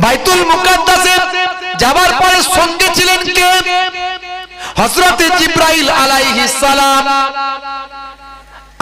বাইতুল মুকাদ্দাসে যাবার পরে সঙ্গে ছিলেন কে? হযরত জিবরাইল আলাইহিস সালাম।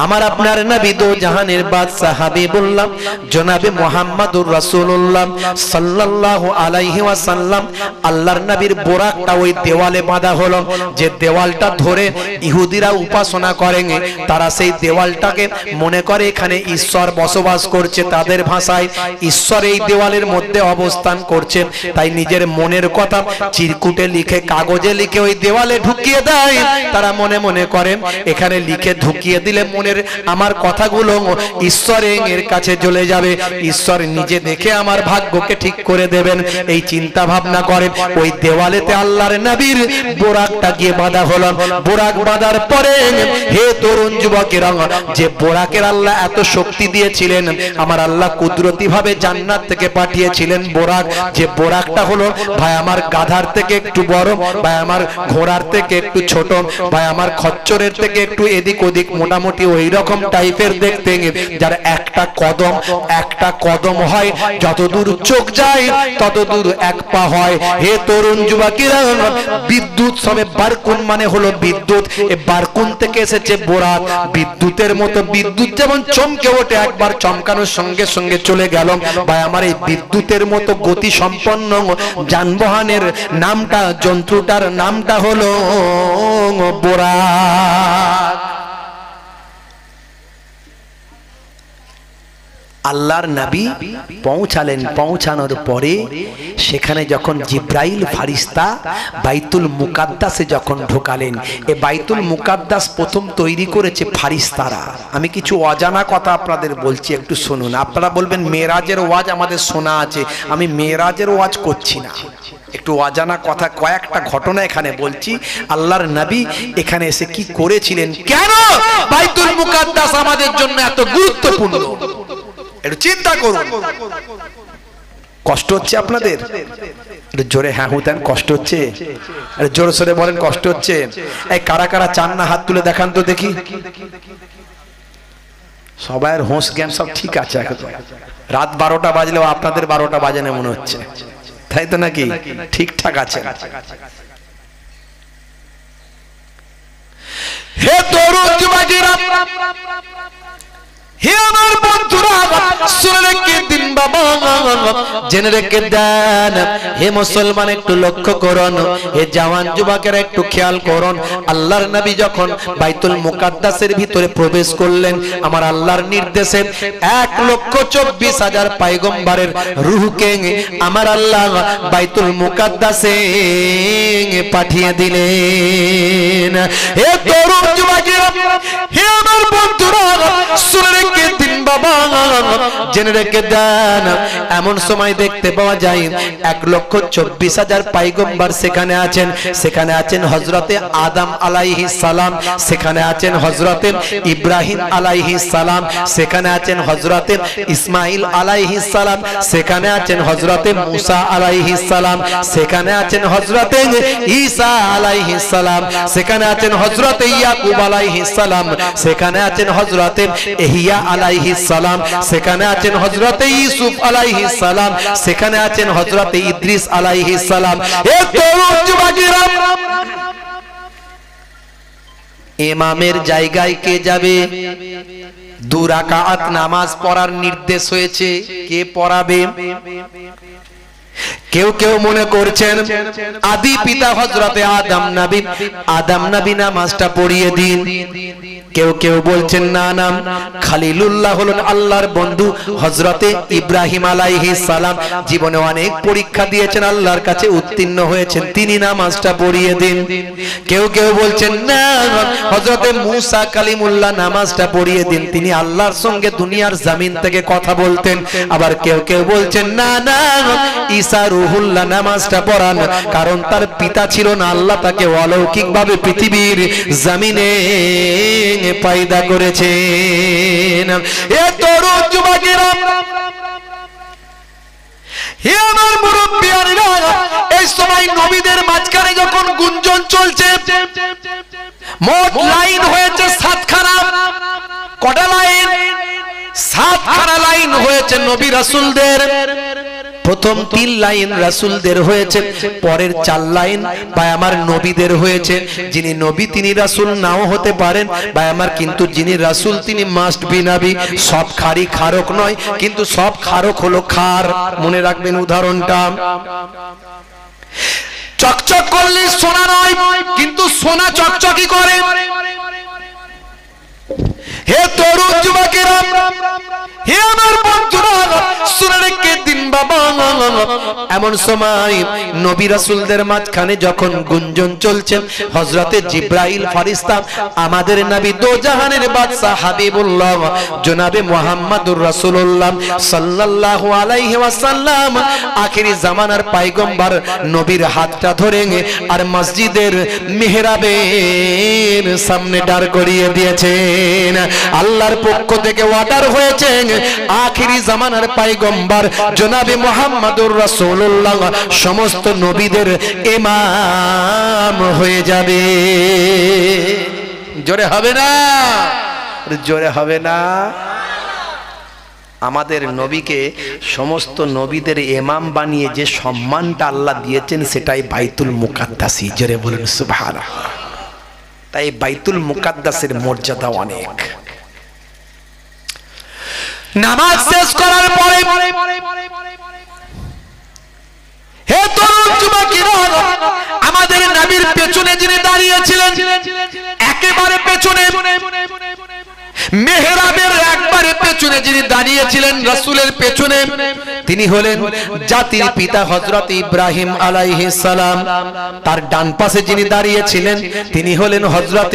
আমার আপনার নবী দো জাহানের বাদশাহ হাবিবুল্লাহ জনাবে মুহাম্মদুর রাসূলুল্লাহ সাল্লাল্লাহু আলাইহি ওয়াসাল্লাম, আল্লাহর নবীর বোরাকটা ওই দেওয়ালে বাঁধা হলো। যে দেওয়ালটা ধরে ইহুদিরা উপাসনা করেন, তারা সেই দেওয়ালটাকে মনে করে এখানে ঈশ্বর বসবাস করছে। তাদের ভাষায় ঈশ্বর এই দেওয়ালের মধ্যে অবস্থান করছে। তাই নিজের মনের কথা চিরকুটে লিখে, কাগজে লিখে ওই দেওয়ালে ঢুকিয়ে দেয়। তারা মনে মনে করেন এখানে লিখে ঢুকিয়ে দিলে আমার কথাগুলো ঈশ্বরের কাছে চলে যাবে, ঈশ্বর নিজে দেখে আমার ভাগ্যকে ঠিক করে দেবেন। এই চিন্তা ভাবনা করেন। ওই দেওয়ালেতে আল্লাহর নবীর বোরাকটা গিয়ে বাঁধা হলো। বোরাক বাঁধার পরে হে তরুণ যুবকেরা, যে বোরাকের আল্লাহ এত শক্তি দিয়েছিলেন, আমার আল্লাহ কুদরতি ভাবে জান্নাত থেকে পাঠিয়েছিলেন বোরাক। যে বোরাকটা হলো ভাই আমার গাধার থেকে একটু বড়, ভাই আমার ঘোড়ার থেকে একটু ছোট, ভাই আমার খচ্চরের থেকে একটু এদিক ওদিক মোটামুটি ওই রকম টাইপের দেখতে, যার একটা কদম হয় যতদূর চোখ যায় ততদূর এক পা হয়। হে তরুণ যুবকেরা, বিদ্যুৎ সবে বারকুন মানে হলো বিদ্যুৎ, এই বারকুন থেকে এসেছে বোরাক। বিদ্যুতের মতো, বিদ্যুৎ যেমন চমকে ওঠে একবার চমকানোর সঙ্গে সঙ্গে চলে গেল, ভাই আমার এই বিদ্যুতের মতো গতি সম্পন্ন যানবাহনের নামটা, যন্ত্রটার নামটা হলো বোরাক। আল্লাহর নবী পৌঁছালেন। পৌঁছানোর পরে সেখানে যখন জিব্রাইল ফারিস্তা বাইতুল মুকাদ্দাসে যখন ঢোকালেন, এই বাইতুল মুকাদ্দাস প্রথম তৈরি করেছে ফারিস্তারা। আমি কিছু অজানা কথা আপনাদের বলছি, একটু শুনুন। আপনারা বলবেন মেরাজের ওয়াজ আমাদের শোনা আছে, আমি মেরাজের ওয়াজ করছি না, একটু অজানা কথা কয়েকটা ঘটনা এখানে বলছি। আল্লাহর নবী এখানে এসে কি করেছিলেন, কেন বাইতুল মুকাদ্দাস আমাদের জন্য এত গুরুত্বপূর্ণ, একটু চিন্তা করুন। কষ্ট হচ্ছে আপনাদের? একটু জোরে হ্যাঁ হুতেন, কষ্ট হচ্ছে? জোরে সোরে বলেন কষ্ট হচ্ছে। এই কারা কারা চান না হাত তুলে দেখান তো দেখি। সবাই হোঁশ জ্ঞান সব ঠিক আছে, রাত 12টা বাজলেও আপনাদের 12টা বাজে না মনে হচ্ছে, তাই তো নাকি? ঠিকঠাক আছে। হে তরুণ যুবকেরা, হে আমার বন্ধুরা, শুনে রেখে দিন বাবা, জেনে রেখে দেন। হে মুসলমান একটু লক্ষ্য করুন, হে জওয়ান যুবকেরা একটু খেয়াল করুন। আল্লাহর নবী যখন বাইতুল মুকাদ্দাসের ভিতরে প্রবেশ করলেন, আমার আল্লাহর নির্দেশে 1,24,000 পয়গম্বরের রূহকে আমার আল্লাহ বাইতুল মুকাদ্দাসে পাঠিয়ে দিলেন। হে তরুণ যুবকেরা, হে আমার বন্ধুরা, শুনে রেখে দিন বাবা, জেনে রেখে দেন। এমন সময় দেখতে পাওয়া যায় 1,24,000 পয়গম্বর সেখানে আছেন। সেখানে আছেন হযরতে আদম আলাইহিস সালাম, সেখানে আছেন হযরতে ইব্রাহিম আলাইহিস সালাম, সেখানে আছেন হযরতে ইসমাইল আলাইহিস সালাম, সেখানে আছেন হযরতে মুসা আলাইহিস সালাম, সেখানে আছেন হযরতে ঈসা আলাইহিস সালাম, সেখানে আছেন হযরতে ইয়াকুব আলাইহিস সালাম, সেখানে আছেন হযরতে ইহইয়া আলাইহিস সালাম, সেখানে আছেন হযরতে ইউসুফ আলাইহিস সালাম, সেখানে আছেন হযরতে ইদ্রিস আলাইহিস সালাম। এ তরুণ যুবকেরা, ইমামের জায়গায় কে যাবে? 2 রাকাত নামাজ পড়ার নির্দেশ হয়েছে, কে পড়াবে? কেউ কেউ মনে করছেন আদি পিতা হযরতে আদম নবী নামাজটা পড়িয়ে দিন। কেউ কেউ বলছেন না না, খলিলুল্লাহ হলেন আল্লাহর বন্ধু হযরতে ইব্রাহিম আলাইহিস সালাম, জীবনে অনেক পরীক্ষা দিয়েছেন, আল্লাহর কাছে উত্তীর্ণ হয়েছেন, তিনি নামাজটা পড়িয়ে দিন। কেউ কেউ বলছেন না, হযরতে মুসা কালিমুল্লাহ নামাজটা পড়িয়ে দিন, তিনি আল্লাহর সঙ্গে দুনিয়ার জমিন থেকে কথা বলতেন। আবার কেউ কেউ বলছেন না না, ঈসা রুহুল্লাহ নামাজটা পড়ান, কারণ তার পিতা ছিল না, আল্লাহ তাকে অলৌকিকভাবে পৃথিবীর জমিনে পয়দা করেছেন। এ তরুণ যুবকেরা, হে আমার মুরব্বিয়ারা, এই সময় নবীদের মাঝখানে যখন গুঞ্জন চলছে, মোট লাইন হয়েছে 7খানা। কটা লাইন? 7খানা লাইন হয়েছে নবী রাসূলদের। প্রথম 3 লাইন রাসূলদের হয়েছে, পরের 4 লাইন ভাই আমার নবীদের হয়েছে। যিনি নবী তিনি রাসূল নাও হতে পারেন ভাই আমার, কিন্তু যিনি রাসূল তিনি মাস্ট বি নবী। সব খারি খারক নয়, কিন্তু সব খারক হলো খার। মনে রাখবেন উদাহরণটা। চকচক করলে সোনা নয়, কিন্তু সোনা চকচকি করে। হে তরুণ যুবকেরা, হে আমার বন্ধুরা, শুনে রেখে দিন বাবা, এমন সময় নবী রাসূলদের মাঝখানে যখন গুঞ্জন চলছে, হযরতে জিবরাইল ফেরেশতা আমাদের নবী দো জাহানের বাদশা হাবিবুল্লাহ জনাবে মুহাম্মদুর রাসূলুল্লাহ সাল্লাল্লাহু আলাইহি ওয়াসাল্লাম আখেরি জামানার পয়গম্বর নবীর হাতটা ধরে আর মসজিদের মিহরাবের সামনে দাঁড় করিয়ে দিয়েছেন। আল্লাহর পক্ষ থেকে অর্ডার হয়েছে, আখেরি জামানার পয়গম্বর জনাবে মুহাম্মদুর রাসূলুল্লাহ সমস্ত নবীদের ইমাম হয়ে যাবে। জোরে হবে না? জোরে হবে না? আমাদের নবীকে সমস্ত নবীদের ইমাম বানিয়ে যে সম্মানটা আল্লাহ দিয়েছেন সেটাই বাইতুল মুকাদ্দাসি। জোরে বলুন সুবহানাল্লাহ। তাই বাইতুল মুকাদ্দাসের মর্যাদা অনেক। নামাজ শেষ করার পরে হে তরুণ যুবকেরা, আমাদের নবীর পেছনে যিনি দাঁড়িয়েছিলেন, একেবারে পেছনে মেহরাবের একবারে পেছনে যিনি দাঁড়িয়েছিলেন রাসূলের পেছনে, তিনি হলেন জাতির পিতা হযরত ইব্রাহিম আলাইহিস সালাম। তার ডান পাশে যিনি দাঁড়িয়েছিলেন তিনি হলেন হযরত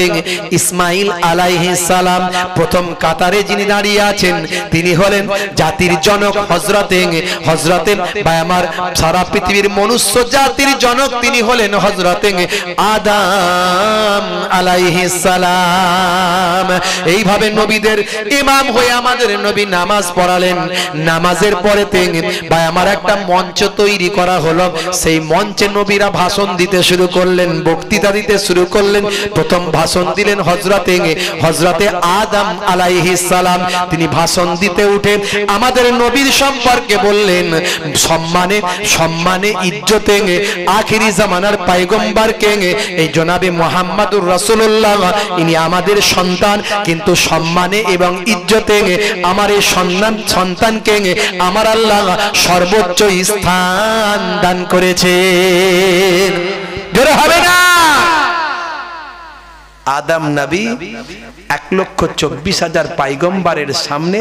ইসমাঈল আলাইহিস সালাম। প্রথম কাতারে যিনি দাঁড়িয়ে আছেন তিনি হলেন জাতির জনক হযরতে ভাই আমার সারা পৃথিবীর মনুষ্য জাতির জনক তিনি হলেন হযরতে আদম আলাইহিস সালাম। এইভাবে নবীদের ইমাম হয়ে আমাদের নবী নামাজ পড়ালেন। নামাজের পরে ভাই আমার একটা মঞ্চ তৈরি করা হলো। সেই মঞ্চে নবীরা ভাষণ দিতে শুরু করলেন, বক্তৃতা দিতে শুরু করলেন। প্রথম ভাষণ দিলেন হযরতে আদম আলাইহিস সালাম। তিনি ভাষণ দিতে উঠে আমাদের নবীর সম্পর্কে বললেন, সম্মানে ইজ্জতে আখেরি জামানার পয়গম্বরকে এই জনাবে মুহাম্মদুর রাসূলুল্লাহ ইনি আমাদের সন্তান, কিন্তু সম্মানে এবং ইজ্জতে আমার এই সন্তানকে আমার আল্লাহ সর্বোচ্চ স্থান দান করেছেন। জোরে হবে না? আদম নবী 1,24,000 পয়গম্বরের সামনে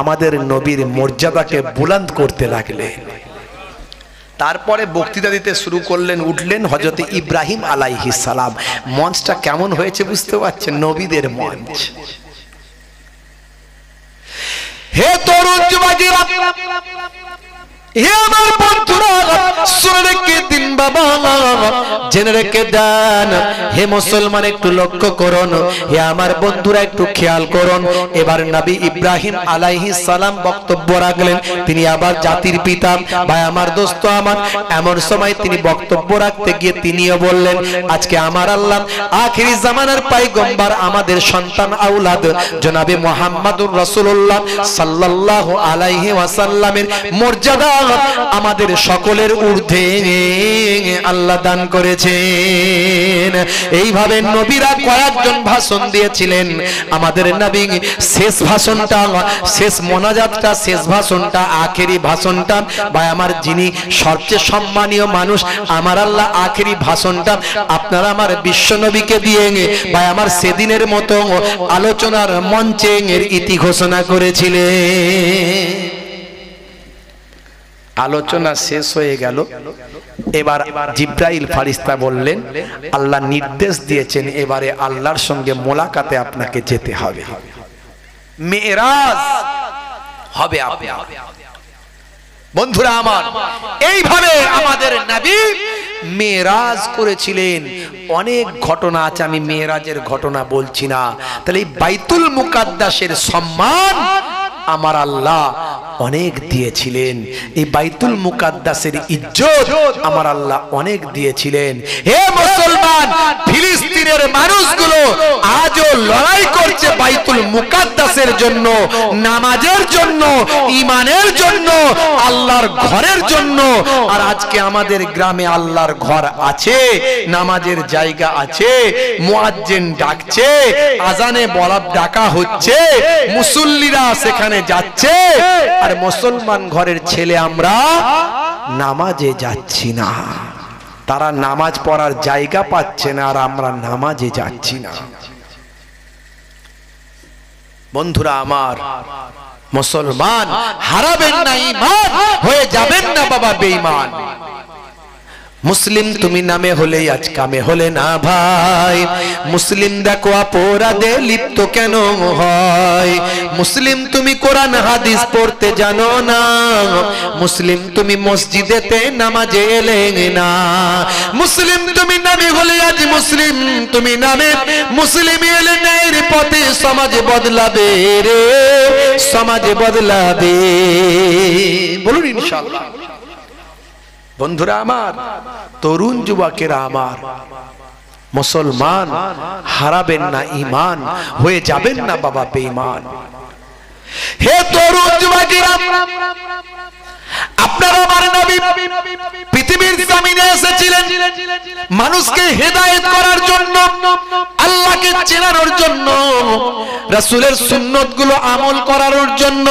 আমাদের নবীর মর্যাদাকে বুলন্দ করতে লাগলেন। তারপরে বক্তৃতা দিতে শুরু করলেন, উঠলেন হযরত ইব্রাহিম আলাইহিস সালাম। মঞ্চটা কেমন হয়েছে বুঝতে পারছেন? নবীদের মঞ্চ। হে তরুণ যুবকেরা, হে আমার বন্ধুরা, শুনে রেখে দিন বাবা, জেনে রেখে দেন। হে মুসলমান একটু লক্ষ্য করুন, হে আমার বন্ধুরা একটু খেয়াল করুন। এবার নবী ইব্রাহিম আলাইহিস সালাম বক্তব্য রাখলেন। তিনি আবার জাতির পিতা। ভাই আমার দোস্ত আমার, এমন সময় তিনি বক্তব্য রাখতে গিয়ে তিনিও বললেন, আজকে আমার আল্লাহ আখেরি জামানার পয়গম্বর আমাদের সন্তান আওলাদ জনাবে মুহাম্মদুর রাসূলুল্লাহ সাল্লাল্লাহু আলাইহি ওয়াসাল্লামের মর্যাদা আমাদের সকলের ঊর্ধ্বে আল্লাহ দান করেছেন। এইভাবে নবীরা কয়েকজন ভাষণ দিয়েছিলেন। আমাদের নবী শেষ ভাষণটা, শেষ মোনাজাতটা, শেষ ভাষণটা, আখেরি ভাষণটা ভাই আমার যিনি সবচেয়ে সম্মানীয় মানুষ আমার আল্লাহ আখেরি ভাষণটা আপনারা আমার বিশ্ব নবীকে দিয়ে ভাই আমার সেদিনের মতো আলোচনার মঞ্চে এর ইতি ঘোষণা করেছিলেন। আলোচনা শেষ হয়ে গেল। এবার জিবরাইল ফেরেশতা বললেন, আল্লাহ নির্দেশ দিয়েছেন এবারে আল্লাহর সঙ্গে মোলাকাতে আপনাকে যেতে হবে, মেরাজ হবে আপনার। বন্ধুরা আমার, এইভাবে আমাদের নবী মেরাজ করেছিলেন। অনেক ঘটনা আছে, আমি মেরাজের ঘটনা বলছি না। তাহলে এই বাইতুল মুকাদ্দাসের সম্মান আমার আল্লাহ অনেক দিয়েছিলেন। এই বাইতুল মুকাদ্দাসের ইজ্জত আমার আল্লাহ অনেক দিয়েছিলেন। হে মুসলমান, ফিলিস্তিনের মানুষগুলো আজও লড়াই করছে বাইতুল মুকাদ্দাসের জন্য, নামাজের জন্য, ঈমানের জন্য, আল্লাহর ঘরের জন্য। আর আজকে আমাদের গ্রামে আল্লাহর ঘর আছে, নামাজের জায়গা আছে, মুয়াজ্জিন ডাকছে, আজানে বলাব ডাকা হচ্ছে, মুসল্লিরা সেখানে যাচ্ছে, আর মুসলমান ঘরের ছেলে আমরা নামাজে যাচ্ছি না। তারা নামাজ পড়ার জায়গা পাচ্ছে না, আর আমরা নামাজে যাচ্ছি না। বন্ধুরা আমার, মুসলমান হারাবেন না ঈমান, হয়ে যাবেন না বাবা বেঈমান। মুসলিম তুমি নামে হলে আজ কামে হলে না ভাই, মুসলিম দেখো অপরাধে লিপ্ত কেন হয়। মুসলিম তুমি কোরআন হাদিস পড়তে জানো না, মুসলিম তুমি মসজিদেতে নামাজে এলে না। মুসলিম তুমি নামে হলে আজ মুসলিম তুমি নামে, মুসলিম এলে ন্যায়ের পথে সমাজ বদলাবে রে, সমাজ বদলাবে। বলুন ইনশাআল্লাহ। বন্ধুরা আমার, তরুণ যুবকেরা আমার, মুসলমান হারাবেন না ঈমান, হয়ে যাবেন না বাবা বেঈমান। হে তরুণ যুবকেরা, আপনারা আমার নবী পৃথিবীর জমিনে এসেছিলেন মানুষকে হেদায়েত করার জন্য, আল্লাহকে চেনানোর জন্য, রাসূলের সুন্নতগুলো আমল করার জন্য।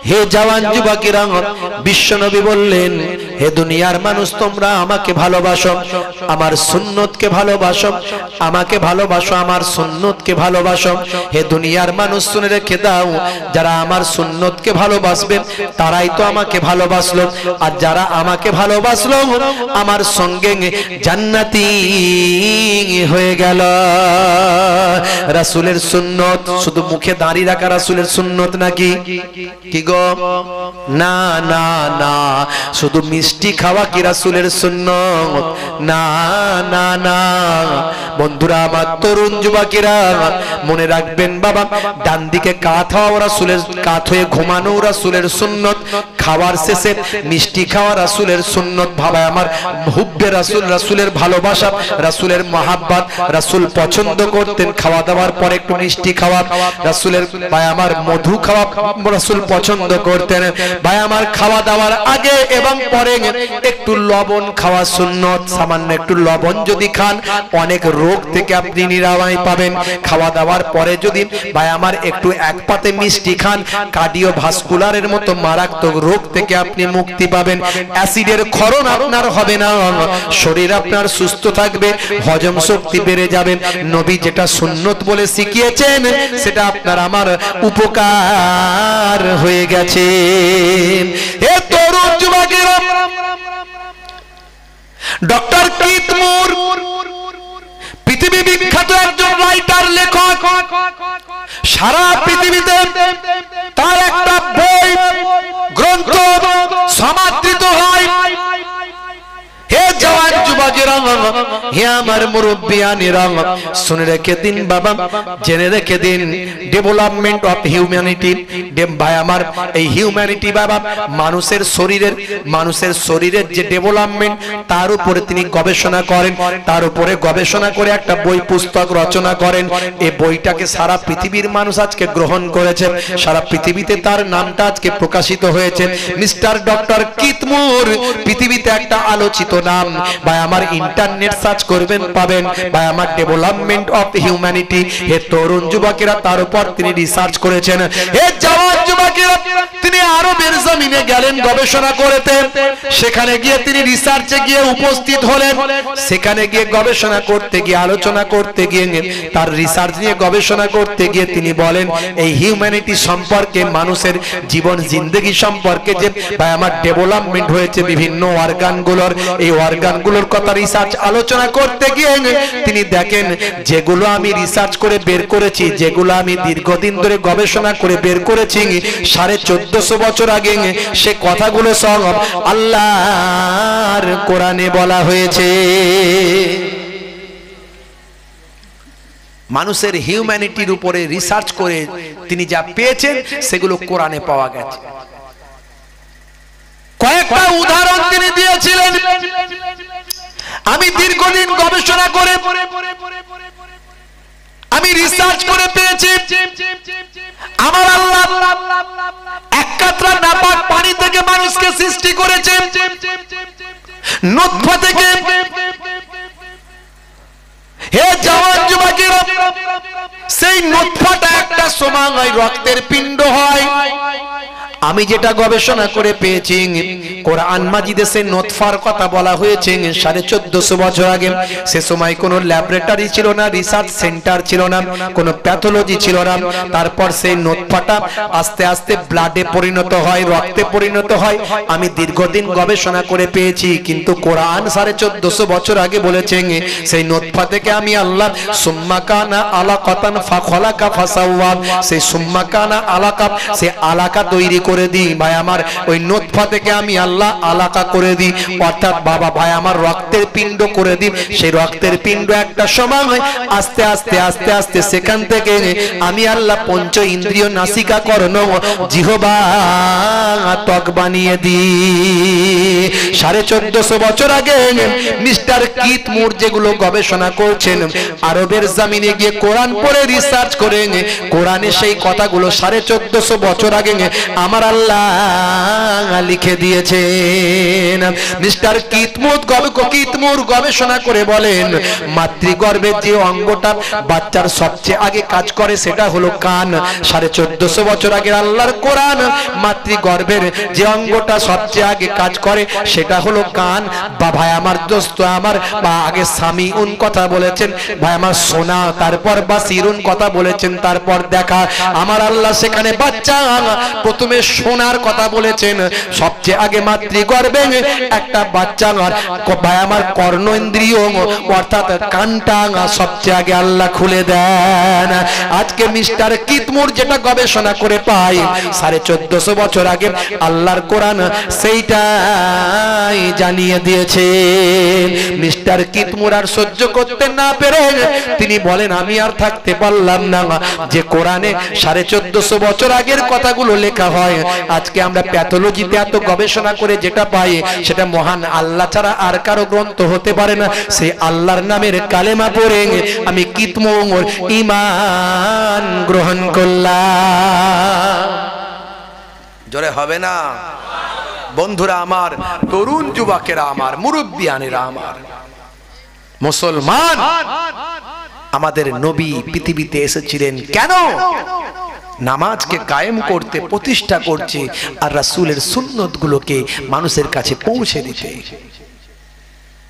হে জওয়ান যুবকেরা, বিশ্বনবী বললেন, হে দুনিয়ার মানুষ তোমরা আমাকে ভালোবাসো, আমার সুন্নতকে ভালোবাসো, আমাকে ভালোবাসো, আমার সুন্নতকে ভালোবাসো। হে দুনিয়ার মানুষ শুনে রেখে দাও, যারা আমার সুন্নতকে ভালোবাসবে তারাই তো আমাকে ভালোবাসলো, আর যারা আমাকে ভালোবাসলো আমার সঙ্গে জান্নাতি হয়ে গেল। রাসূলের সুন্নত শুধু মুখে দাঁড়িয়ে রাখা রাসূলের সুন্নত নাকি? কি গো? না না না, শুধু মিষ্টি খাওয়া কি রাসূলের সুন্নত? না না না। বন্ধুরা আমার, তরুণ যুবকেরা মনে রাখবেন বাবা, ডান দিকে কাত হওয়া রাসূলের, কাত হয়ে ঘুমানো রাসূলের সুন্নত, খাওয়ার শেষে মিষ্টি খাওয়া রাসূলের সুন্নত। ভাবা আমার, হুব্বে রাসূল, রাসূলের ভালোবাসা, রাসূলের মহাব্বত, রাসূল পছন্দ করতেন খাওয়া দাওয়ার পরে একটু মিষ্টি খাওয়া, রাসূলের ভাই আমার মধু খাওয়া রাসূল পছন্দ করতেন। ভাই আমার, খাওয়া দাওয়ার আগে এবং পরে একটু লবণ খাওয়া সুন্নত। সামান্য একটু লবণ যদি খান অনেক রোগ থেকে আপনি নিরাময় পাবেন। খাওয়া দাওয়ার পরে যদি ভাই আমার একটু এক পাতে মিষ্টি খান, কার্ডিওভাস্কুলারের মতো মারাত্মক রোগ থেকে আপনি মুক্তি পাবেন। অ্যাসিডের ক্ষরণ আপনার হবে না, শরীর আপনার সুস্থ থাকবে, হজম শক্তি বেড়ে যাবে। নবী যেটা সুন্নত বলে শিখিয়েছেন সেটা আপনার আমার উপকার হয়ে গেছে। হে তরুণ যুবকেরা, ডক্টর কিথ মুর পৃথিবী বিখ্যাত একজন রাইটার, লেখক, সারা পৃথিবীতে তার একটা বই গ্রন্থ সমাদৃত হয়। হে জওয়ান যুবকেরা, হে আমার মুরব্বিয়ানেরা, শুনে রেখে দিন বাবা, জেনে রেখে দিন, ডেভেলপমেন্ট অফ হিউম্যানিটি। ভাই আমার, এই হিউম্যানিটি বাবা মানুষের শরীরের যে ডেভেলপমেন্ট তার উপরে তিনি গবেষণা করেন, তার উপরে গবেষণা করে একটা বই পুস্তক রচনা করেন। এই বইটাকে সারা পৃথিবীর মানুষ আজকে গ্রহণ করেছে, সারা পৃথিবীতে তার নামটা আজকে প্রকাশিত হয়েছে। মিস্টার ডক্টর কিথ মুর পৃথিবীতে একটা আলোচিত নাম। ভাই আমার, ইন্টারনেট সার্চ করবেন পাবেন, ভাই আমার, ডেভেলপমেন্ট অফ হিউম্যানিটি। হে তরুণ যুবকেরা, তার উপর তিনি রিসার্চ করেছেন। হে জওয়ান যুবকেরা, তিনি আরবের জমিনে গেলেন গবেষণা করতে। সেখানে গিয়ে তিনি রিসার্চে গিয়ে উপস্থিত হলেন। সেখানে গিয়ে গবেষণা করতে গিয়ে, আলোচনা করতে গিয়ে, তার রিসার্চ নিয়ে গবেষণা করতে গিয়ে তিনি বলেন, এই হিউম্যানিটি সম্পর্কে, মানুষের জীবন জিন্দেগি সম্পর্কে যে ভাই আমার ডেভেলপমেন্ট হয়েছে বিভিন্ন অর্গানগুলোর, এই অর্গানগুলোর কথা রিসার্চ আলোচনা করতে গিয়ে তিনি দেখেন, যেগুলো আমি রিসার্চ করে বের করেছি, যেগুলো আমি দীর্ঘদিন ধরে গবেষণা করে বের করেছি 1450 বছর আগে, সে কথাগুলো সব আল্লাহর কোরআনে বলা হয়েছে। মানুষের হিউম্যানিটির উপরে রিসার্চ করে তিনি যা পেয়েছেন সেগুলো কোরআনে পাওয়া গেছে। কয়েকটা উদাহরণ তিনি দিয়েছিলেন। আমি দীর্ঘদিন গবেষণা করে আমি রিসার্চ করে পেয়েছি আমার আল্লাহ এক কাতরা নাপাক পানি থেকে মানুষকে সৃষ্টি করেছে, নুতফা থেকে। হে জওয়ান যুবকেরা, সেই নুতফাটা একটা সময় রক্তের পিণ্ড হয়। আমি যেটা গবেষণা করে পেয়েছি, কোরআন মাজিদে সেই নুতফার কথা বলা হয়েছে 1450 বছর আগে। সে সময় কোনো ল্যাবরেটরি ছিল না, রিসার্চ সেন্টার ছিল না, কোনো প্যাথোলজি ছিল না। তারপর সেই নুতফাটা আস্তে আস্তে ব্লাডে পরিণত হয়, রক্তে পরিণত হয়। আমি দীর্ঘদিন গবেষণা করে পেয়েছি, কিন্তু কোরআন 1450 বছর আগে বলেছেন সেই নুতফা থেকে আমি আল্লাহ সুম্মা কানা আলাকাতান ফাখলাকা ফাসাওয়া, সেই সুম্মা কানা আলাকা, সেই আলাকা তৈরি করে দিই ভাই আমার, ওই নুতফা থেকে আমি আল্লাহ আলাকা করে দিই, অর্থাৎ বাবা ভাই আমার রক্তের পিণ্ড করে দিই। সেই রক্তের পিণ্ড একটা সময় আস্তে আস্তে আস্তে আস্তে সেখান থেকে আমি আল্লাহ পঞ্চ ইন্দ্রিয় নাসিকা কর্ণ জিহ্বা ত্বক বানিয়ে দিই। 1450 বছর আগে মিস্টার কিথ মুর যেগুলো গবেষণা করছেন, আরবের জমিনে গিয়ে কোরআন পড়ে রিসার্চ করে কোরআনে সেই কথাগুলো 1450 বছর আগে আমার আল্লাহ লিখে দিয়েছেন। মিস্টার কিথমুর গবেষণা করে বলেন মাতৃগর্ভের যে অঙ্গটা বাচ্চার সবচেয়ে আগে কাজ করে সেটা হলো কান। 1450 বছর আগে আল্লাহর কোরআন মাতৃগর্ভের যে অঙ্গটা সবচেয়ে আগে কাজ করে সেটা হলো কান। বা ভাই আমার দোস্ত আমার, বা আগে সামিউন কথা বলেছেন ভাই আমার শোনা, তারপর বাসিরুন কথা বলেছেন, তারপর দেখা। আমার আল্লাহ সেখানে বাচ্চা প্রথমে শোনার কথা বলেছেন। সবচেয়ে আগে মাতৃগর্ভে একটা বাচ্চা ভাই আমার কর্ণ ইন্দ্রিয় অর্থাৎ কানটা সবচেয়ে আগে আল্লাহ খুলে দেন। আজকে মিস্টার কিথমুর যেটা গবেষণা করে পাই 1450 বছর আগে আল্লাহর কোরআন সেইটাই জানিয়ে দিয়েছে। মিস্টার কিথমুর আর সহ্য করতে না পেরে তিনি বলেন আমি আর থাকতে পারলাম না, যে কোরআনে 1450 বছর আগের কথাগুলো লেখা হয়। আজকে আমরা প্যাথোলজিতে এত গবেষণা করে যেটা পাই সেটা মহান আল্লাহ ছাড়া আর কারো গ্রন্থ হতে পারে না। সেই আল্লাহর নামের কালেমা পড়ে আমি কিথমুর ঈমান গ্রহণ করলাম। জোরে হবে না বন্ধুরা আমার, তরুণ যুবকেরা আমার, মুরব্বিয়ানেরা আমার, মুসলমান, আমাদের নবী পৃথিবীতে এসেছিলেন কেন? নামাজকে কায়েম করতে, প্রতিষ্ঠা করছে, আর রাসূলের সুন্নত গুলোকে মানুষের কাছে পৌঁছে দিতে।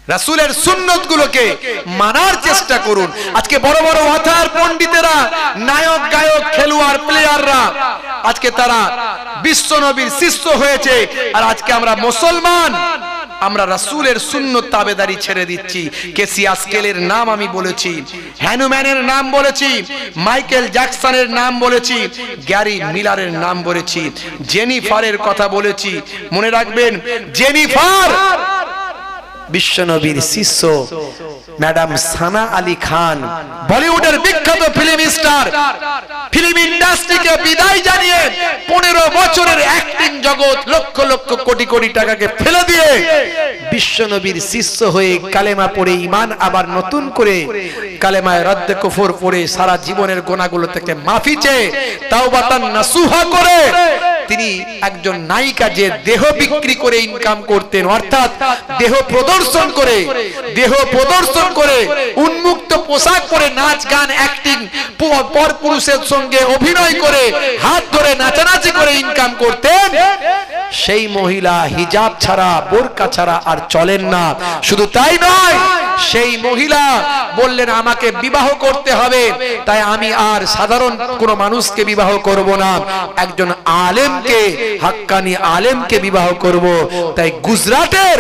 রাসূলের সুন্নত গুলোকে মানার চেষ্টা করুন। আজকে বড় বড় ওয়াথার পণ্ডিতেরা, নায়ক গায়ক খেলোয়াড় প্লেয়াররা আজকে তারা বিশ্ব নবীর শিষ্য হয়েছে, আর আজকে আমরা মুসলমান আমরা রাসূলের সুন্নত তাবেদারি ছেড়ে দিচ্ছি। কেসিয়াস কেলের নাম আমি বলেছি, হ্যানুম্যানের নাম বলেছি, মাইকেল জ্যাকসনের নাম বলেছি, গ্যারি মিলারের নাম বলেছি, জেনিফারের কথা বলেছি। মনে রাখবেন জেনিফার বিশ্বনবীর শিষ্য। ম্যাডাম সানা আলী খান বলিউডের বিখ্যাত ফিল্ম স্টার, ফিল্ম ইন্ডাস্ট্রিকে বিদায় জানিয়ে 15 বছরের অ্যাক্টিং জগৎ লক্ষ লক্ষ কোটি কোটি টাকাকে ফেলে দিয়ে বিশ্বনবীর শিষ্য হয়ে কালেমা পড়ে ঈমান আবার নতুন করে কালেমায়ে রদ্দে কুফর পড়ে সারা জীবনের গুনাহগুলো থেকে মাফি চেয়ে তাওবাতান নাসুহা করে তিনি একজন নায়িকা যে দেহ বিক্রি করে ইনকাম করতেন, অর্থাৎ দেহ প্রদর্শন করে উন্মুক্ত পোশাক পরে নাচ গান অ্যাক্টিং পর পুরুষের সঙ্গে অভিনয় করে হাত ধরে নাচানাচি করে ইনকাম করতেন, সেই মহিলা হিজাব ছাড়া বোরকা ছাড়া আর চলেন না। শুধু তাই নয়, সেই মহিলা বললেন আমাকে বিবাহ করতে হবে, তাই আমি আর সাধারণ কোনো মানুষকে বিবাহ করব না, একজন আলেমকে, হাক্কানি আলেমকে বিবাহ করব। তাই গুজরাটের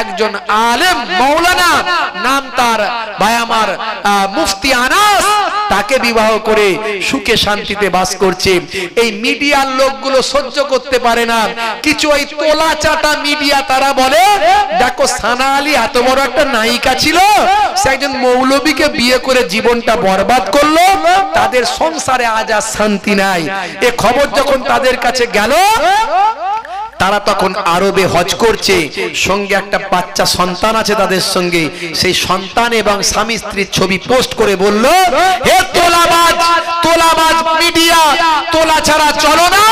একজন আলেম মাওলানা, নাম তার ভাই আমার মুফতি আনাস, তাকে বিবাহ করে সুখে শান্তিতে বাস করছে। এই মিডিয়ার লোকগুলো সহ্য করতে পারে না। কিছু ওই তোলা চাটা মিডিয়া তারা বলে দেখো সানা আলী এত বড় একটা নায়িকা ছিল, সে একজন মৌলবীকে বিয়ে করে জীবনটা বরবাদ করলো, তাদের সংসারে আজ আর শান্তি নাই। এ খবর যখন তাদের কাছে গেল, তারা তখন আরবে হজ করছে, সঙ্গে একটা বাচ্চা সন্তান আছে তাদের সঙ্গে। সেই সন্তান এবং স্বামী স্ত্রীর ছবি পোস্ট করে বলল, হে তোলাবাজ, তোলাবাজ মিডিয়া, তোলা ছাড়া চলো না,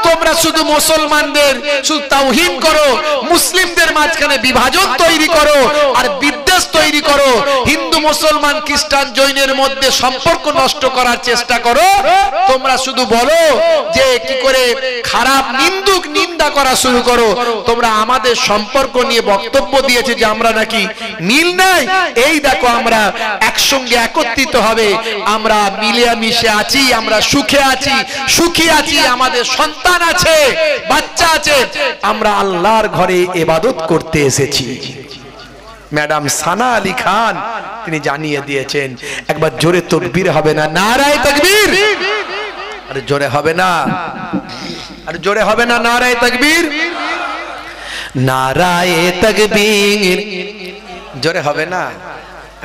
তোমরা শুধু মুসলমানদের শুধু তাওহীদ করো, মুসলিমদের মাঝখানে বিভাজন তৈরি করো আর বিদ্বেষ তৈরি করো, হিন্দু মুসলমান খ্রিস্টান জৈনের মধ্যে সম্পর্ক নষ্ট করার চেষ্টা করো, তোমরা শুধু বলো যে কি করে খারাপ নিন্দুক নিন্দা করা শুরু করো, তোমরা আমাদের সম্পর্ক নিয়ে বক্তব্য দিয়েছে যে আমরা নাকি মিল নাই, এই দেখো আমরা একসঙ্গে একত্রিত হবে, আমরা মিলেমিশে আছি, আমরা সুখে আছি, সুখী আছি, আমাদের সন্তান আছে, বাচ্চা আছে, আমরা আল্লাহর ঘরে ইবাদত করতে এসেছি। ম্যাডাম সানা আলী খান তিনি জানিয়ে দিয়েছেন। একবার জোরে তাকবীর হবে না? নারায়ে তাকবীর। আরে জোরে হবে না? আরে জোরে হবে না? নারায়ে তাকবীর, নারায়ে তাকবীর। জোরে হবে না?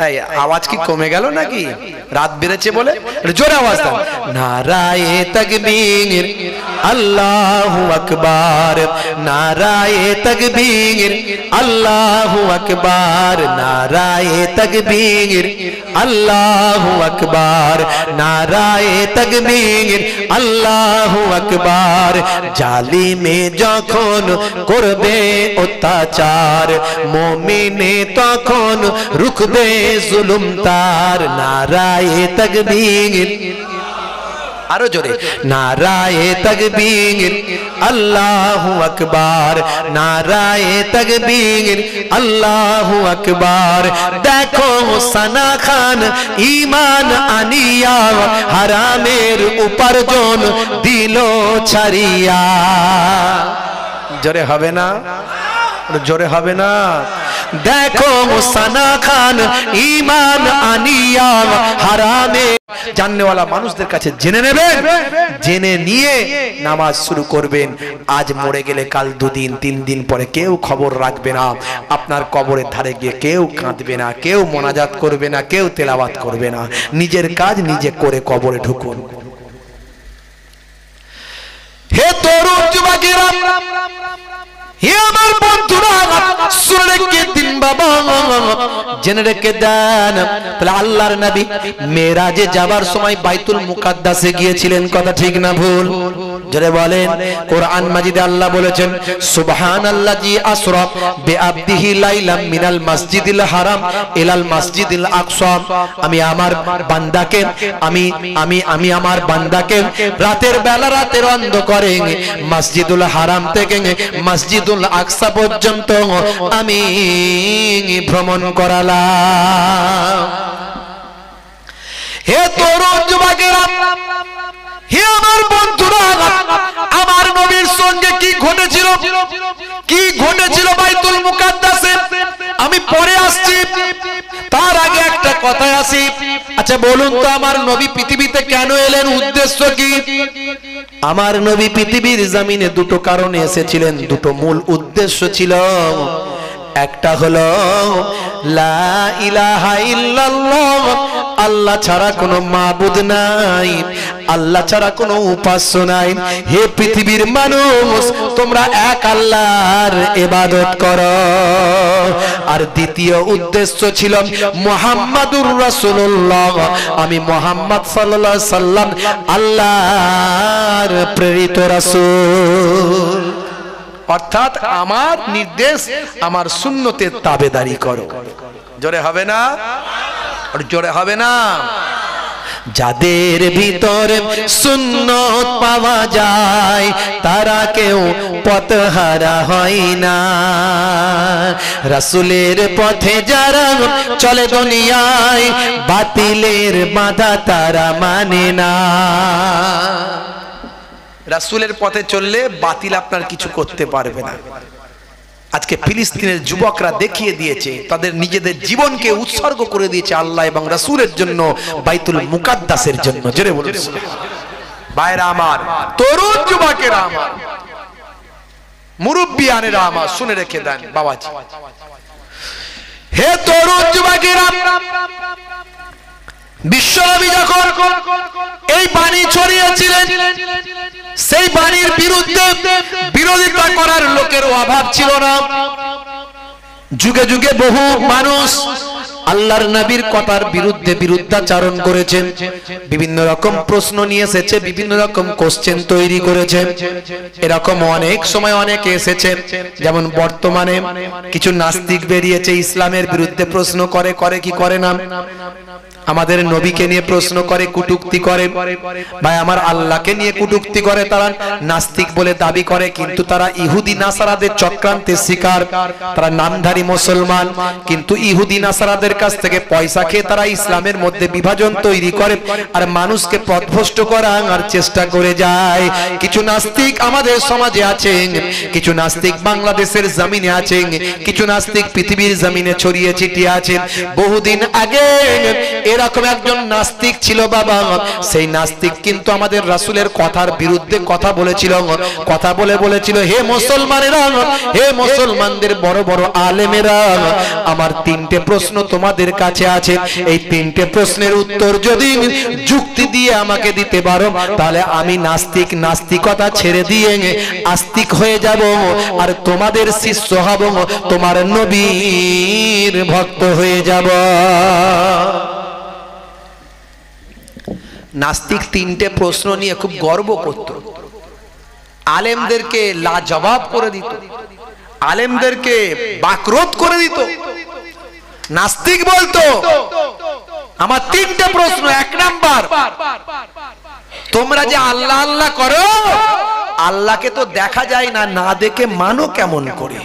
এই আওয়াজ কি কমে গেল নাকি? রাত বেড়েছে বলে? জোরে আওয়াজ দাও। নারায়ে তাকবীর, আল্লাহু আকবার, নারায়ে তাকবীর, আল্লাহু আকবার, নারায়ে তাকবীর, আল্লাহু আকবার, নারায়ে তাকবীর, আল্লাহু আকবার। জালিমে যখন করবে অত্যাচার, মুমিনে তখন রুখবে জুলুম তার। নারায়ে তাকবীর, আরো জোরে, নারায়ে তাকবীর, আল্লাহু আকবার, নারায়ে তাকবীর, আল্লাহু আকবার। দেখো সানা খান ঈমান আনিয়া হারামের উপার্জন দিল ছাড়িয়া। জোরে হবে না? জোরে হবে না? দেখো সানা খান ঈমান আনিয়া হারামে, জাননেওয়ালা মানুষদের কাছে জেনে নেবেন, জেনে নিয়ে নামাজ শুরু করবেন। আজ মরে গেলে কাল 2 দিন 3 দিন পরে কেউ খবর রাখবে না, আপনার কবরের ধারে গিয়ে কেউ কাঁদবে না, কেউ মোনাজাত করবে না, কেউ তেলাওয়াত করবে না। নিজের কাজ নিজে করে কবরে ঢুকুন। হে তরুণ যুবকেরা, হে আমার বন্ধুরা, শুনে রেখে দিন বাবা, জেনে রেখে দেন। তাহলে আল্লাহর নবী মেরাজে যাবার সময় বাইতুল মুকাদ্দাসে গিয়েছিলেন, কথা ঠিক না ভুল? জোরে বলেন। কোরআন মাজিদে আল্লাহ বলেছেন, সুবহানাল্লাযী আসরা বিআবদিহি লাইলাম মিনাল মাসজিদিল হারাম ইলাল মাসজিদিল আকসা। আমি আমার বান্দাকে আমি আমার বান্দাকে রাতের বেলা, রাতের অন্ধকারে মসজিদুল হারাম থেকে মসজিদুল আকসা পর্যন্ত আমি ভ্রমণ করালাম। হে তরুণ যুবকেরা, হে আমার বন্ধুরা, আমার নবীর সঙ্গে কি ঘটেছিল, কি ঘটেছিল বাইতুল মুকাদ্দাসে আমি পরে আসছি, তার আগে একটা কথায় আসি। আচ্ছা বলুন তো, আমার নবী পৃথিবীতে কেন এলেন, উদ্দেশ্য কি? আমার নবী পৃথিবীর জমিনে 2টো কারণে এসেছিলেন, 2টো মূল উদ্দেশ্য ছিল। একটা হলো লা ইলাহা ইল্লাল্লাহ, আল্লাহ ছাড়া কোনো মাবুদ নাই, আল্লাহ ছাড়া কোনো উপাস্য নাই। হে পৃথিবীর মানুষ, তোমরা এক আল্লাহর ইবাদত করো। আর দ্বিতীয় উদ্দেশ্য ছিল মুহাম্মাদুর রাসূলুল্লাহ, আমি মুহাম্মদ সাল্লাল্লাহু আলাইহি সাল্লাম আল্লাহর প্রেরিত রাসূল। অর্থাৎ আমার নির্দেশ, আমার সুন্নতের তাবেদারি করো। জোরে হবে না? জোরে হবে না? যাদের ভিতরে সুন্নত পাওয়া যায় তারা কেউ পথহারা হয় না। রাসূলের পথে যারা চলে দুনিয়ায়, বাতিলের বাধা তারা মানে না। রাসূলের পথে চললে বাতিল আপনার কিছু করতে পারবে না। আজকে ফিলিস্তিনের যুবকরা দেখিয়ে দিয়েছে, তাদের নিজেদের জীবনকে উৎসর্গ করে দিয়েছে আল্লাহ এবং রাসূলের জন্য, বাইতুল মুকাদ্দাসের জন্য। জোরে বলুন ভাইরা আমার, তরুণ যুবকেরা আমার, মুরব্বিয়ানেরা আমার, শুনে রেখে দেন বাবাজি। হে তরুণ যুবকেরা, বিশ্বনবী যখন এই বাণী ছড়িয়েছিলেন, সেই বাণীর বিরুদ্ধে বিরোধিতা করার লোকের অভাব ছিল না। যুগে যুগে বহু মানুষ আল্লাহর নবীর কথার বিরুদ্ধে বিরুদ্ধাচারণ করেছেন, বিভিন্ন রকম প্রশ্ন নিয়ে এসেছে, বিভিন্ন রকম কোশ্চেন তৈরি করেছে। এরকম অনেক সময় অনেকে এসেছে, যেমন বর্তমানে কিছু নাস্তিক বেরিয়েছে, ইসলামের বিরুদ্ধে প্রশ্ন করে, করে কি করে না, আমাদের নবীকে নিয়ে প্রশ্ন করে, কটূক্তি করে, ভাই আমার আল্লাহকে নিয়ে কটূক্তি করে। তারা নাস্তিক বলে দাবি করে, কিন্তু তারা ইহুদি নাসারাদের চক্রান্তের শিকার। তারা নামধারী মুসলমান, কিন্তু ইহুদি নাসারাদের কাছ থেকে পয়সা খেয়ে তারা ইসলামের মধ্যে বিভাজন তৈরি করে আর মানুষকে পথভ্রষ্ট করার চেষ্টা করে যায়। কিছু নাস্তিক আমাদের সমাজে আছেন, কিছু নাস্তিক বাংলাদেশের জমিনে আছেন, কিছু নাস্তিক পৃথিবীর জমিনে ছড়িয়ে ছিটিয়ে আছেন। বহুদিন আগে এরকম একজন নাস্তিক ছিল বাবা, সেই নাস্তিক কিন্তু আমাদের রাসূলের কথার বিরুদ্ধে কথা বলেছিল। কথা বলেছিল, হে মুসলমানেরা, হে মুসলমানদের বড় বড় আলেমেরা, আমার তিনটে প্রশ্ন তোমাদের কাছে আছে। এই তিনটে প্রশ্নের উত্তর যদি যুক্তি দিয়ে আমাকে দিতে পারো, তাহলে আমি নাস্তিকতা ছেড়ে দিয়ে আস্তিক হয়ে যাব আর তোমাদের শিষ্য হব, তোমার নবীর ভক্ত হয়ে যাব। নাস্তিক তিনটে প্রশ্ন নিয়ে খুব গর্ব করত, আলেমদেরকে লাজবাব করে দিত, আলেমদেরকে বাকরোধ করে দিত। নাস্তিক বলতো, আমার তিনটে প্রশ্ন। এক নাম্বার, তোমরা যে আল্লাহ আল্লাহ করো, আল্লাহকে তো দেখা যায় না, না দেখে মানো কেমন করে?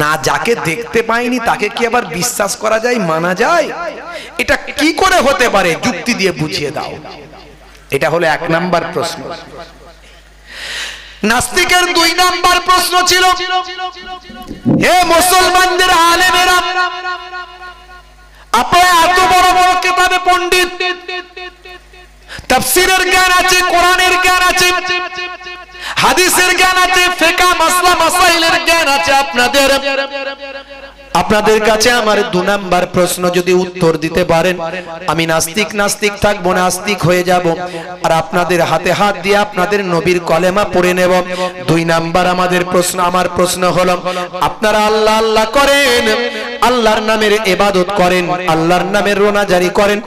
না যাকে দেখতে পাইনি তাকে কি আবার বিশ্বাস করা যায়, মানা যায়? এটা কি করে হতে পারে? যুক্তি দিয়ে বুঝিয়ে দাও। এটা হলো এক নাম্বার প্রশ্ন। নাস্তিকের দুই নাম্বার প্রশ্ন ছিল, হে মুসলমানদের আলেমেরা, আপনারা এত বড় বড় কিতাবে পণ্ডিত, তাফসীরের জ্ঞান আছে, কোরআনের জ্ঞান আছে, হাদিসের জ্ঞান আছে, ফিকহ মাসলা মাসাইলের জ্ঞান আছে আপনাদের কাছে আমার দু নাম্বার প্রশ্ন যদি উত্তর দিতে পারেন, আমি নাস্তিক থাকবো না, আস্তিক হয়ে যাব আর আপনাদের হাতে হাত দিয়ে আপনাদের নবীর কলেমা পড়ে নেব। দুই নাম্বার আমার প্রশ্ন হলো, আপনারা আল্লাহ আল্লাহ করেন, আল্লাহর নামের ইবাদত করেন, আল্লাহর নামে রোনাজারি করেন,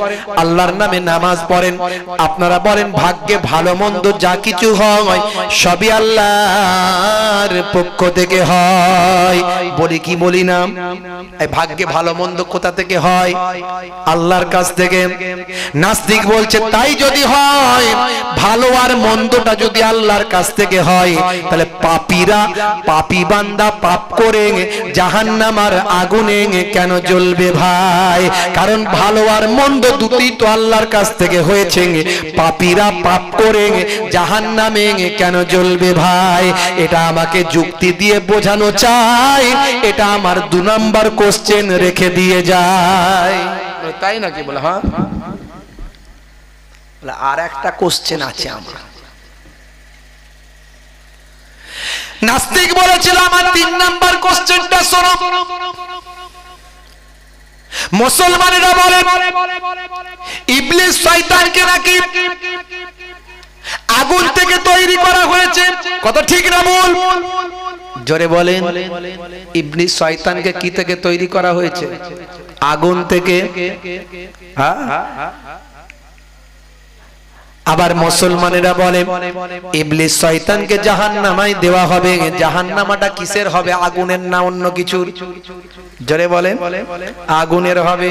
আল্লাহর নামে নামাজ পড়েন, আপনারা বলেন ভাগ্যে ভালো মন্দ যা কিছু হয় সবই আল্লাহর পক্ষ থেকে হয়। বলি কি বলি না? এই ভাগ্যে ভালো মন্দ কোথা থেকে হয়? আল্লাহর কাছ থেকে। নাস্তিক বলছে, তাই যদি হয়, ভালো আর মন্দটা যদি আল্লাহর কাছ থেকে হয়, তাহলে পাপী বান্দা পাপ করে জাহান্নামের আগুনে কেন জ্বলবে ভাই? কারণ ভালো আর মন্দ দুটি তো আল্লাহর কাছ থেকে হয়েছে, পাপীরা পাপ করে জাহান্নামে কেন জ্বলবে ভাই? এটা আমাকে যুক্তি দিয়ে বোঝানো চাই, এটা আমার দু নাম্বার কোশ্চেন রেখে দিয়ে যায়। তাই নাকি? বলে হ্যাঁ। আর একটা কোশ্চেন আছে আমার। নাস্তিক বলেছিল, আমার তিন নাম্বার কোশ্চেনটা শোনো। মুসলমানেরা বলে ইবলিস শয়তানকে নাকি আগুন থেকে তৈরি করা হয়েছে। কথা ঠিক না ভুল? জোরে বলেন। ইবলিস শয়তানকে কি থেকে তৈরি করা হয়েছে? আগুন থেকে। আবার মুসলমানেরা বলে ইবলিস শয়তানকে জাহান্নামায় দেওয়া হবে। জাহান্নামাটা কিসের হবে? আগুনের না অন্য কিছুর? জোরে বলেন। আগুনের হবে।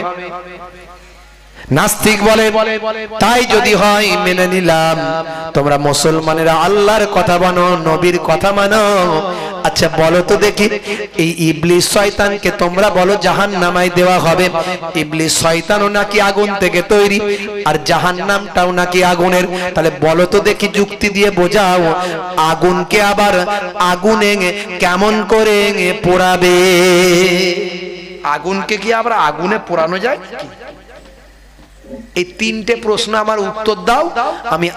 নাস্তিক বলে, তাই যদি হয় মেনে নিলাম, তোমরা মুসলমানেরা আল্লাহর কথা মানো, নবীর কথা মানো। আচ্ছা বলো তো দেখি, এই ইবলিস শয়তানকে তোমরা বলো জাহান্নামায় দেওয়া হবে, ইবলিস শয়তানও নাকি আগুন থেকে তৈরি আর জাহান্নামটাও নাকি আগুনের। তাহলে বলো তো দেখি, যুক্তি দিয়ে বোঝাও, আগুনকে আবার আগুনে কেমন করে পোড়াবে? আগুনকে কি আবার আগুনে পোড়ানো যায়? এই তিনটে প্রশ্ন আমার উত্তর দাও, আমি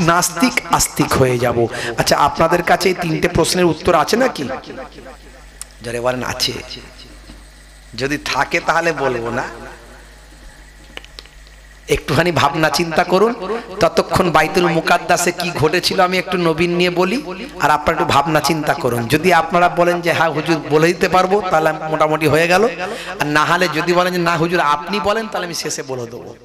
নাস্তিক আস্তিক হয়ে যাব। আচ্ছা আপনাদের কাছে এই তিনটে প্রশ্নের উত্তর আছে নাকি? যারা বলেন আছে। যদি থাকে তাহলে বলবো না। একটুখানি ভাবনা চিন্তা করুন। ততক্ষণ বাইতুল মুকাদ্দাসে কি ঘটেছিল আমি একটু নবীন নিয়ে বলি, আর আপনারা একটু ভাবনা চিন্তা করুন। যদি আপনারা বলেন যে হ্যাঁ হুজুর বলে দিতে পারবো, তাহলে মোটামুটি হয়ে গেল। আর না হলে যদি বলেন যে না হুজুর আপনি বলেন, তাহলে আমি শেষে বলে দেবো।